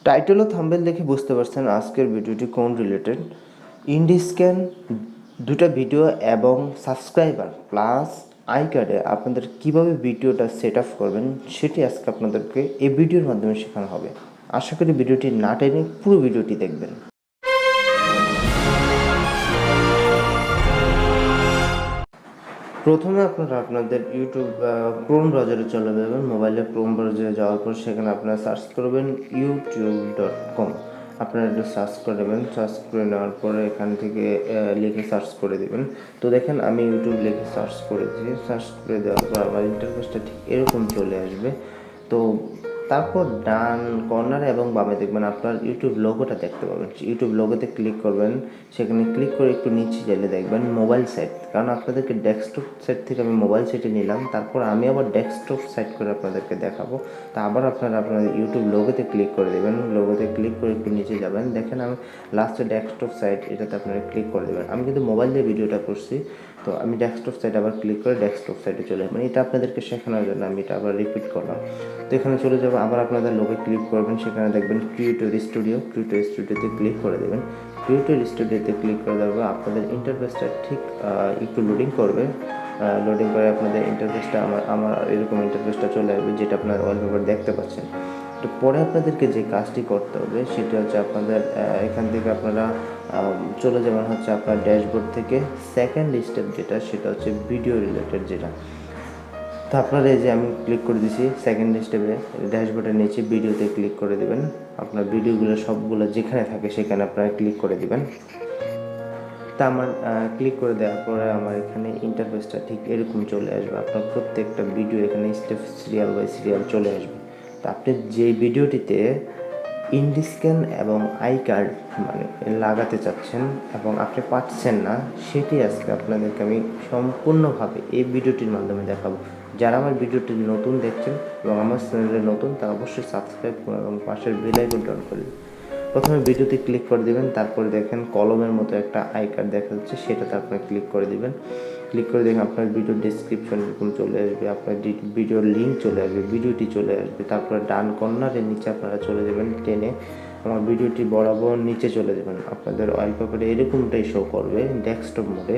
Title ও thumbnail দেখে বুঝতে পারছেন আজকের ভিডিওটি কোন রিলেটেড। ইন্ডিস্ক্যান দুটা ভিডিও এবং সাবস্ক্রাইবার প্লাস আই কার্ডে আপনাদের কীভাবে ভিডিওটা সেট আপ করবেন সেটি আজকে আপনাদেরকে এই ভিডিওর মাধ্যমে শেখানো হবে। আশা করি ভিডিওটি না টেনে পুরো ভিডিওটি দেখবেন। প্রথমে আপনারা আপনাদের ইউটিউব ক্রোম ব্রাউজারে চলে যাবেন। মোবাইলে ক্রোম ব্রাউজারে যাওয়ার পর সেখানে আপনারা সার্চ করবেন youtube.com। আপনারা একটু সার্চ করে নেবেন। সার্চ করে নেওয়ার পরে এখান থেকে লিখে সার্চ করে দেবেন। তো দেখেন আমি ইউটিউব লিখে সার্চ করেছি। সার্চ করে দেওয়ার পর আমার ইন্টারফেসটা ঠিক এরকম চলে আসবে। তো তারপর ডান কর্নারে এবং বামে দেখবেন আপনার ইউটিউব লোগোটা দেখতে পাবেন। ইউটিউব লোগোতে ক্লিক করবেন। সেখানে ক্লিক করে একটু নিচে গেলে দেখবেন মোবাইল সাইট, কারণ আপনাদেরকে ডেস্কটপ সাইট থেকে আমি মোবাইল সাইটে নিলাম, তারপর আমি আবার ডেস্কটপ সাইট করে আপনাদেরকে দেখাবো। তা আবার আপনারা আপনাদের ইউটিউব লোগোতে ক্লিক করে দেবেন। লোগোতে ক্লিক করে একটু নিচে যাবেন, দেখেন আমি লাস্টে ডেস্কটপ সাইট, এটাতে আপনারা ক্লিক করে দেবেন। আমি কিন্তু মোবাইল দিয়ে ভিডিওটা করছি, তো আমি ডেস্কটপ সাইট আবার ক্লিক করে ডেস্কটপ সাইটে চলে যাবেন। এটা আপনাদেরকে শেখানোর জন্য আমি এটা আবার রিপিট করলাম। তো এখানে চলে যাবো, আবার আপনাদের লোগো ক্লিক করবেন। সেখানে দেখবেন ক্রিয়েটর স্টুডিওতে ক্লিক করে দেবেন। ক্রিয়েটর স্টুডিওতে ক্লিক করে দেবো। আপনাদের ইন্টারফেসটা ঠিক একটু লোডিং করবে। লোডিং করে আপনাদের ইন্টারফেসটা আমার এরকম ইন্টারফেসটা চলে আসবে, যেটা আপনারা ওয়ালপেপার দেখতে পাচ্ছেন। তো পরে আপনাদেরকে যে কাজটি করতে হবে সেটা হচ্ছে আপনাদের এখান থেকে আপনারা চলে যাবেন হচ্ছে আপনার ড্যাশবোর্ড থেকে সেকেন্ড স্টেপ যেটা, সেটা হচ্ছে ভিডিও রিলেটেড যেটা। তো আপনারা এই যে আমি ক্লিক করে দিয়েছি সেকেন্ড স্টেপে, ড্যাশবোর্ডের নিচে ভিডিওতে ক্লিক করে দেবেন। আপনার ভিডিওগুলো সবগুলো যেখানে থাকে সেখানে আপনারা ক্লিক করে দেবেন। তা আমার ক্লিক করে দেওয়ার পরে আমার এখানে ইন্টারফেসটা ঠিক এরকম চলে আসবে। আপনার প্রত্যেকটা ভিডিও এখানে স্টেপ সিরিয়াল বাই সিরিয়াল চলে আসবে। তো আপনি যে ভিডিওটিতে ইন্ডিস্ক্যান এবং আই কার্ড মানে লাগাতে চাচ্ছেন এবং আপনি পাচ্ছেন না, সেটি আজকে আপনাদেরকে আমি সম্পূর্ণভাবে এই ভিডিওটির মাধ্যমে দেখাবো। যারা আমার ভিডিওটি নতুন দেখছেন এবং আমার চ্যানেলে নতুন, তারা অবশ্যই সাবস্ক্রাইব করুন এবং পাশের বেল আইকনটা অন করে দিন। প্রথমে ভিডিওতে ক্লিক করে দেবেন, তারপরে দেখেন কলমের মতো একটা আই কার্ড দেখা যাচ্ছে, সেটাতে আপনারা ক্লিক করে দেবেন। ক্লিক করে দেখেন আপনার ভিডিও ডেসক্রিপশন এরকম চলে আসবে, আপনার ভিডিওর লিঙ্ক চলে আসবে, ভিডিওটি চলে আসবে। তারপরে ডান কর্নারের নিচে আপনারা চলে যাবেন, টেনে আমার ভিডিওটি বরাবর নিচে চলে যাবেন। আপনাদের ওয়ালপেপারে এরকমটাই শো করবে ডেস্কটপ মোডে।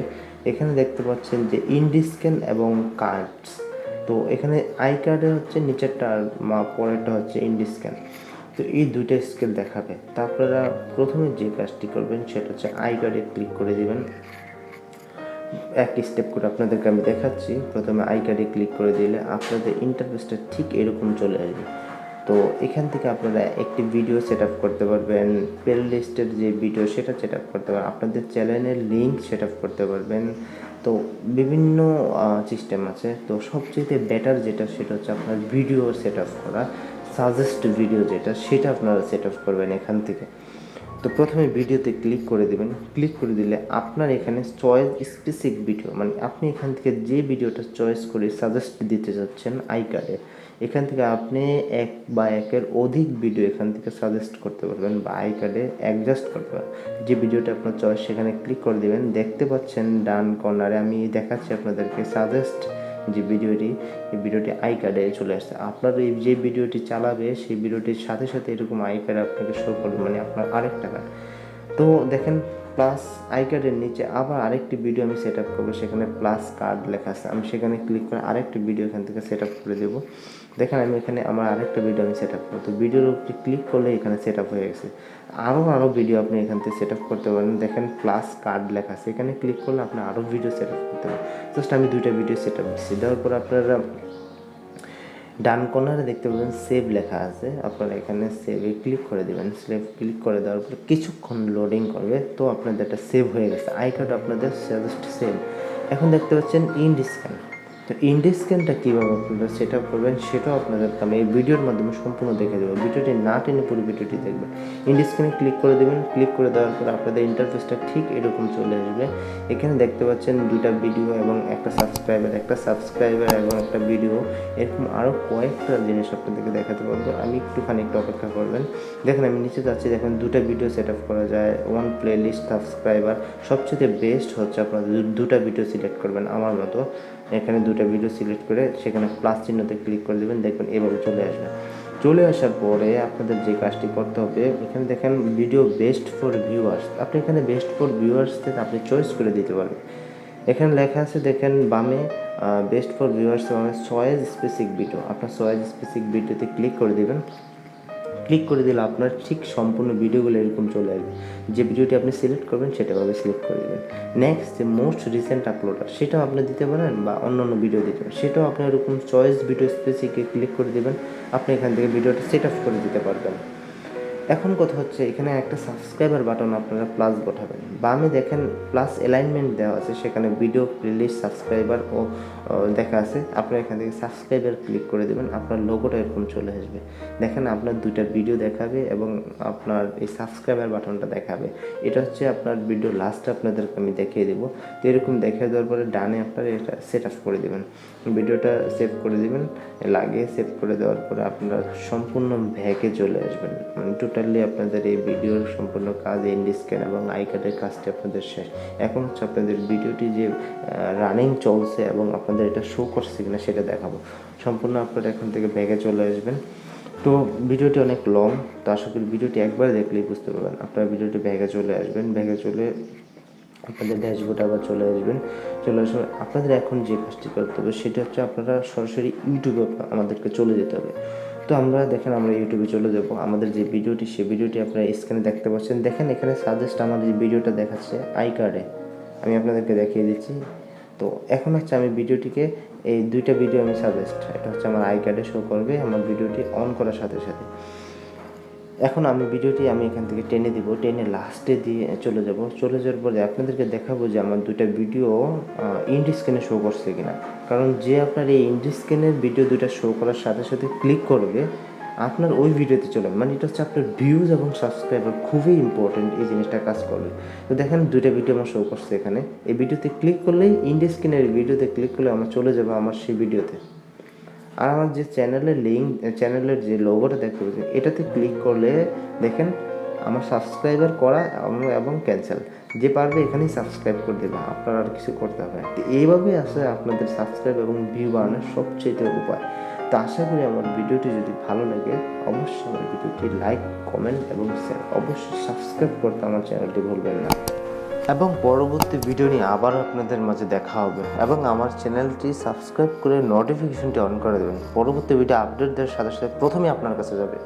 এখানে দেখতে পাচ্ছেন যে ইন্ডিস্ক্যান এবং কার্ডস। তো এখানে আই কার্ডে হচ্ছে নিচেরটা আর পরেরটা হচ্ছে ইন্ডিস্ক্যান। তো এই দুইটা স্কেল দেখাবে। তা আপনারা প্রথমে যে কাজটি করবেন সেটা হচ্ছে আই কার্ডে ক্লিক করে দেবেন। একটি স্টেপ করে আপনাদেরকে আমি দেখাচ্ছি। প্রথমে আই কার্ডে ক্লিক করে দিলে আপনাদের ইন্টারফেসটা ঠিক এরকম চলে আসবে। তো এখান থেকে আপনারা একটি ভিডিও সেট আপ করতে পারবেন, প্লে লিস্টের যে ভিডিও সেটা সেট আপ করতে পারবেন, আপনাদের চ্যানেলের লিঙ্ক সেট আপ করতে পারবেন। তো বিভিন্ন সিস্টেম আছে। তো সবচেয়ে বেটার যেটা সেটা হচ্ছে আপনার ভিডিও সেট আপ করা, সাজেস্ট ভিডিও যেটা, সেটা আপনারা সেট আপ করবেন এখান থেকে। তো প্রথমে ভিডিওতে ক্লিক করে দেবেন। ক্লিক করে দিলে আপনার এখানে চয়েস স্পেসিফিক ভিডিও, মানে আপনি এখান থেকে যে ভিডিওটা চয়েস করে সাজেস্ট দিতে যাচ্ছেন আই কার্ডে, এখান থেকে আপনি এক বা একের অধিক ভিডিও এখান থেকে সাজেস্ট করতে পারবেন বা আই কার্ডে অ্যাডজাস্ট করতে পারবেন। যে ভিডিওটা আপনার চয়েস সেখানে ক্লিক করে দেবেন। দেখতে পাচ্ছেন ডান কর্নারে আমি দেখাচ্ছি আপনাদেরকে সাজেস্ট যে ভিডিওটি, এই ভিডিওটি আই কার্ডে চলে আসছে। আপনার এই যে ভিডিওটি চালাবে সেই ভিডিওটির সাথে সাথে এরকম আই কার্ড আপনাকে শো করবে, মানে আপনার আরেকটা কার্ড। তো দেখেন প্লাস আই কার্ডের নিচে আবার আরেকটি ভিডিও আমি সেট আপ করবো, সেখানে প্লাস কার্ড লেখা আছে। আমি সেখানে ক্লিক করে আরেকটি ভিডিও এখান থেকে সেট আপ করে দেবো। দেখেন আমি এখানে আমার আরেকটা ভিডিও আমি সেট আপ করবো। তো ভিডিওর উপরে ক্লিক করলে এখানে সেট আপ হয়ে গেছে। আরও ভিডিও আপনি এখান থেকে সেট আপ করতে পারেন। দেখেন প্লাস কার্ড লেখা আছে, এখানে ক্লিক করলে আপনি আরও ভিডিও সেট আপ করতে পারেন। জাস্ট আমি দুইটা ভিডিও সেট আপ দিচ্ছি। দেওয়ার পর আপনারা ডান কর্নারে দেখতে পাবেন সেভ লেখা আছে, আপনারা এখানে সেভে ক্লিক করে দেবেন। সেভ ক্লিক করে দেওয়ার পর কিছুক্ষণ লোডিং করবে। তো আপনাদের এটা সেভ হয়ে গেছে, আই কার্ড আপনাদের জাস্ট সেভ। এখন দেখতে পাচ্ছেন ইন্ডিস্ক্যান। তো ইন্ডিস্ক্যানটা কীভাবে আপনারা সেট আপ করবেন সেটাও আপনাদেরকে আমি এই ভিডিওর মাধ্যমে সম্পূর্ণ দেখে দেবো। ভিডিওটি না টেনে পুরো ভিডিওটি দেখবেন। ইন্ডিস্ক্যানে ক্লিক করে দেবেন। ক্লিক করে দেওয়ার পর আপনাদের ইন্টারফেসটা ঠিক এরকম চলে আসবে। এখানে দেখতে পাচ্ছেন দুইটা ভিডিও এবং একটা সাবস্ক্রাইবার এবং একটা ভিডিও, এরকম আরও কয়েকটা জিনিস আপনাদেরকে দেখাতে পারবো। আমি একটু অপেক্ষা করবেন। দেখেন আমি নিচে যাচ্ছি, দেখেন দুটা ভিডিও সেট আপ করা যায়, ওয়ান প্লে লিস্ট, সাবস্ক্রাইবার। সবচেয়ে বেস্ট হচ্ছে আপনারা দুটা ভিডিও সিলেক্ট করবেন আমার মতো। এখানে দুটা ভিডিও সিলেক্ট করে সেখানে প্লাস চিহ্নতে ক্লিক করে দেবেন, দেখবেন এভাবে চলে আসবে। চলে আসার পরে আপনাদের যে কাজটি করতে হবে, এখানে দেখেন ভিডিও বেস্ট ফর ভিউয়ার্স, আপনি এখানে বেস্ট ফর ভিউয়ার্স থেকে আপনি চয়েস করে দিতে পারবেন। এখানে লেখা আছে দেখেন বামে বেস্ট ফর ভিউয়ার্স মানে চয়েস স্পেসিফিক ভিডিও, আপনার চয়েস স্পেসিফিক ভিডিওতে ক্লিক করে দেবেন। ক্লিক করে দিলে আপনার ঠিক সম্পূর্ণ ভিডিওগুলো এরকম চলে আসবে। যে ভিডিওটি আপনি সিলেক্ট করবেন সেটাভাবে সিলেক্ট করে দেবেন। নেক্সট যে মোস্ট রিসেন্ট আপলোডার, সেটাও আপনি দিতে পারেন বা অন্য ভিডিও দিতে পারেন, সেটাও আপনি এরকম চয়েস ভিডিও স্পেসিফিকে ক্লিক করে দেবেন। আপনি এখান থেকে ভিডিওটা সেট আপ করে দিতে পারবেন। এখন কথা হচ্ছে এখানে একটা সাবস্ক্রাইবার বাটন আপনারা প্লাস বসাবেন। বামে দেখেন প্লাস অ্যালাইনমেন্ট দেওয়া আছে, সেখানে ভিডিও প্লেলিস্ট সাবস্ক্রাইবার ও দেখা আছে। আপনারা এখান থেকে সাবস্ক্রাইবার ক্লিক করে দেবেন, আপনার লোগোটা এরকম চলে আসবে। দেখেন আপনার দুইটা ভিডিও দেখাবে এবং আপনার এই সাবস্ক্রাইবার বাটনটা দেখাবে। এটা হচ্ছে আপনার ভিডিও লাস্টে আপনাদেরকে আমি দেখিয়ে দেবো। তো এরকম দেখিয়ে দেওয়ার পরে ডানে আপনারা এটা সেট আপ করে দেবেন, ভিডিওটা সেভ করে দেবেন। লাগিয়ে সেভ করে দেওয়ার পরে আপনারা সম্পূর্ণ ব্যাকে চলে আসবেন। মানে টোটালি আপনাদের এই ভিডিওর সম্পূর্ণ কাজ EndScreen এবং আইকার্ডের কাজটি আপনাদের শেষ। এখন হচ্ছে আপনাদের ভিডিওটি যে রানিং চলছে এবং আপনাদের এটা শো করছে কিনা সেটা দেখাবো। সম্পূর্ণ আপনারা এখান থেকে ব্যাকে চলে আসবেন। তো ভিডিওটি অনেক লং, তো আশা করি ভিডিওটি একবার দেখলেই বুঝতে পারবেন। আপনারা ভিডিওটি ব্যাকে চলে আসবেন, ব্যাকে চলে আপনাদের ড্যাশবোর্ডে আবার চলে আসবেন। চলে আসার আপনাদের এখন যে কাজটি করতে হবে সেটা হচ্ছে আপনারা সরাসরি ইউটিউবে আমাদেরকে চলে যেতে হবে। তো আমরা দেখেন আমরা ইউটিউবে চলে যাব। আমাদের যে ভিডিওটি সেই ভিডিওটি আপনারা স্ক্রিনে দেখতে পাচ্ছেন। দেখেন এখানে সাজেস্ট আমার যে ভিডিওটা দেখাচ্ছে আই কার্ডে, আমি আপনাদেরকে দেখিয়ে দিচ্ছি। তো এখন হচ্ছে আমি ভিডিওটিকে এই দুইটা ভিডিও আমি সাজেস্ট, এটা হচ্ছে আমার আই কার্ডে শো করবে আমার ভিডিওটি অন করার সাথে সাথে। এখন আমি ভিডিওটি এখান থেকে টেনে দিব, টেনে লাস্টে দিয়ে চলে যাব। চলে যাওয়ার পরে আপনাদেরকে দেখাবো যে আমার দুইটা ভিডিও EndScreen শো করছে কিনা। কারণ যে আপনার এই EndScreen ভিডিও দুইটা শো করার সাথে সাথে ক্লিক করবে আপনার ওই ভিডিওতে চলে, মানে এটা হচ্ছে আপনার ভিউজ এবং সাবস্ক্রাইবার খুবই ইম্পর্টেন্ট, এই জিনিসটা কাজ করবে। তো দেখেন দুইটা ভিডিও আমার শো করছে এখানে। এই ভিডিওতে ক্লিক করলেই EndScreen ভিডিওতে ক্লিক করলে আমার চলে যাবে আমার সেই ভিডিওতে। আর আমার যে চ্যানেলের লিঙ্ক, চ্যানেলের যে লোগোটা দেখতে পাচ্ছেন এটাতে ক্লিক করলে দেখেন আমার সাবস্ক্রাইবার করা এবং ক্যান্সেল, যে পারবে এখানেই সাবস্ক্রাইব করে দেবে, আপনার আর কিছু করতে হবে না। তো এইভাবে আসলে আপনাদের সাবস্ক্রাইব এবং ভিউ বাড়ানোর সবচেয়ে উপায়। তো আশা করি আমার ভিডিওটি যদি ভালো লাগে অবশ্যই আমার ভিডিওটি লাইক, কমেন্ট এবং শেয়ার, অবশ্যই সাবস্ক্রাইব করতে আমার চ্যানেলটি ভুলবেন না। এবং পরবর্তী ভিডিও নিয়ে আবার আপনাদের মাঝে দেখা হবে এবং আমার চ্যানেলটি সাবস্ক্রাইব করে নোটিফিকেশনটি অন করে দেবেন। পরবর্তী ভিডিও আপডেট দেওয়ার সাথে সাথে প্রথমেই আপনার কাছে যাবে।